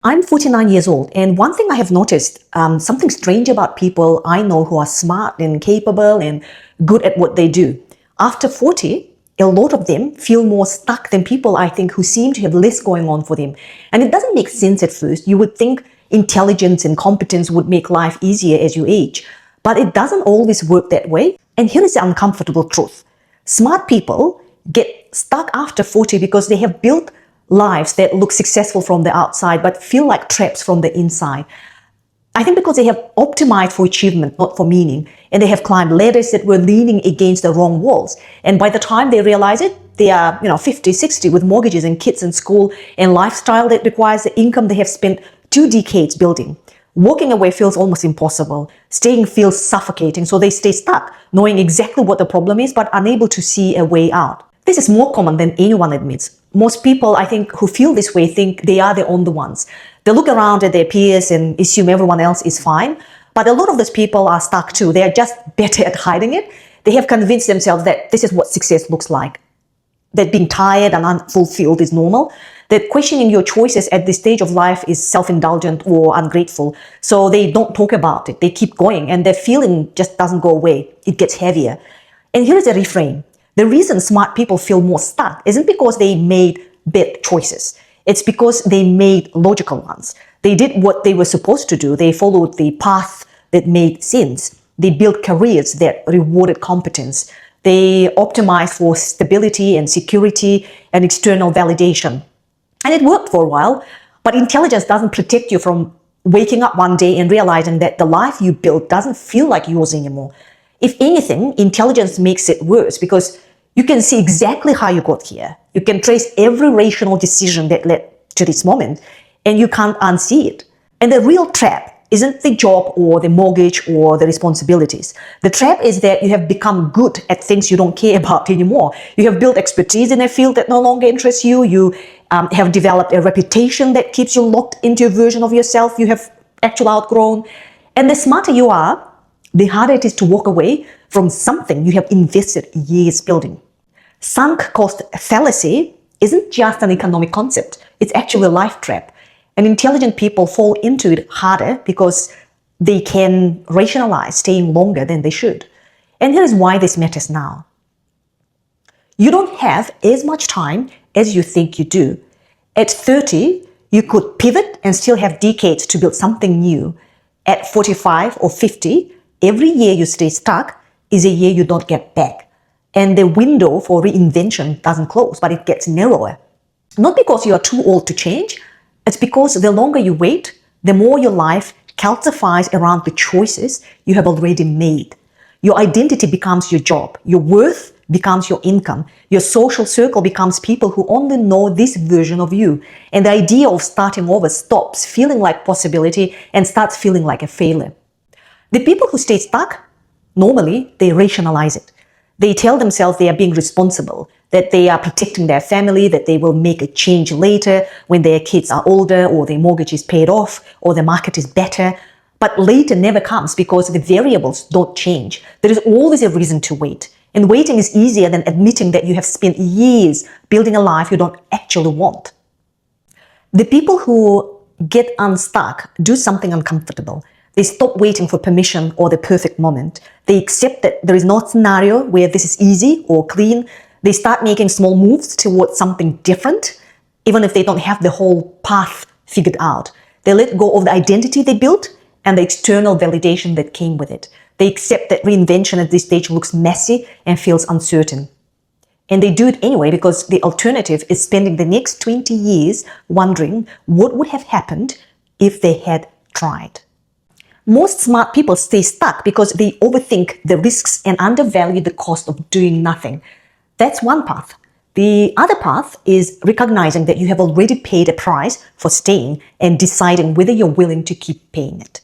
I'm 49 years old, and one thing I have noticed, something strange about people I know who are smart and capable and good at what they do. After 40, a lot of them feel more stuck than people I think who seem to have less going on for them. And it doesn't make sense at first. You would think intelligence and competence would make life easier as you age, but it doesn't always work that way. And here is the uncomfortable truth. Smart people get stuck after 40 because they have built lives that look successful from the outside but feel like traps from the inside. I think because they have optimized for achievement, not for meaning, and they have climbed ladders that were leaning against the wrong walls. And by the time they realize it, they are 50, 60 with mortgages and kids in school and lifestyle that requires the income they have spent 2 decades building. Walking away feels almost impossible. Staying feels suffocating, so they stay stuck, knowing exactly what the problem is but unable to see a way out. This is more common than anyone admits. Most people, I think, who feel this way think they are the only ones. They look around at their peers and assume everyone else is fine. But a lot of those people are stuck too. They are just better at hiding it. They have convinced themselves that this is what success looks like. That being tired and unfulfilled is normal. That questioning your choices at this stage of life is self-indulgent or ungrateful. So they don't talk about it. They keep going and their feeling just doesn't go away. It gets heavier. And here is a reframe. The reason smart people feel more stuck isn't because they made bad choices. It's because they made logical ones. They did what they were supposed to do. They followed the path that made sense. They built careers that rewarded competence. They optimized for stability and security and external validation. And it worked for a while, but intelligence doesn't protect you from waking up one day and realizing that the life you built doesn't feel like yours anymore. If anything, intelligence makes it worse because you can see exactly how you got here. You can trace every rational decision that led to this moment, and you can't unsee it. And the real trap isn't the job or the mortgage or the responsibilities. The trap is that you have become good at things you don't care about anymore. You have built expertise in a field that no longer interests you. You have developed a reputation that keeps you locked into a version of yourself you have actually outgrown. And the smarter you are, the harder it is to walk away from something you have invested years building. Sunk cost fallacy isn't just an economic concept. It's actually a life trap. And intelligent people fall into it harder because they can rationalize staying longer than they should. And here is why this matters now. You don't have as much time as you think you do. At 30, you could pivot and still have decades to build something new. At 45 or 50, every year you stay stuck is a year you don't get back. And the window for reinvention doesn't close, but it gets narrower. Not because you are too old to change, it's because the longer you wait, the more your life calcifies around the choices you have already made. Your identity becomes your job. Your worth becomes your income. Your social circle becomes people who only know this version of you. And the idea of starting over stops feeling like possibility and starts feeling like a failure. The people who stay stuck, normally they rationalize it. They tell themselves they are being responsible, that they are protecting their family, that they will make a change later when their kids are older or their mortgage is paid off or the market is better. But later never comes because the variables don't change. There is always a reason to wait. And waiting is easier than admitting that you have spent years building a life you don't actually want. The people who get unstuck do something uncomfortable. They stop waiting for permission or the perfect moment. They accept that there is no scenario where this is easy or clean. They start making small moves towards something different, even if they don't have the whole path figured out. They let go of the identity they built and the external validation that came with it. They accept that reinvention at this stage looks messy and feels uncertain. And they do it anyway because the alternative is spending the next 20 years wondering what would have happened if they had tried. Most smart people stay stuck because they overthink the risks and undervalue the cost of doing nothing. That's one path. The other path is recognizing that you have already paid a price for staying and deciding whether you're willing to keep paying it.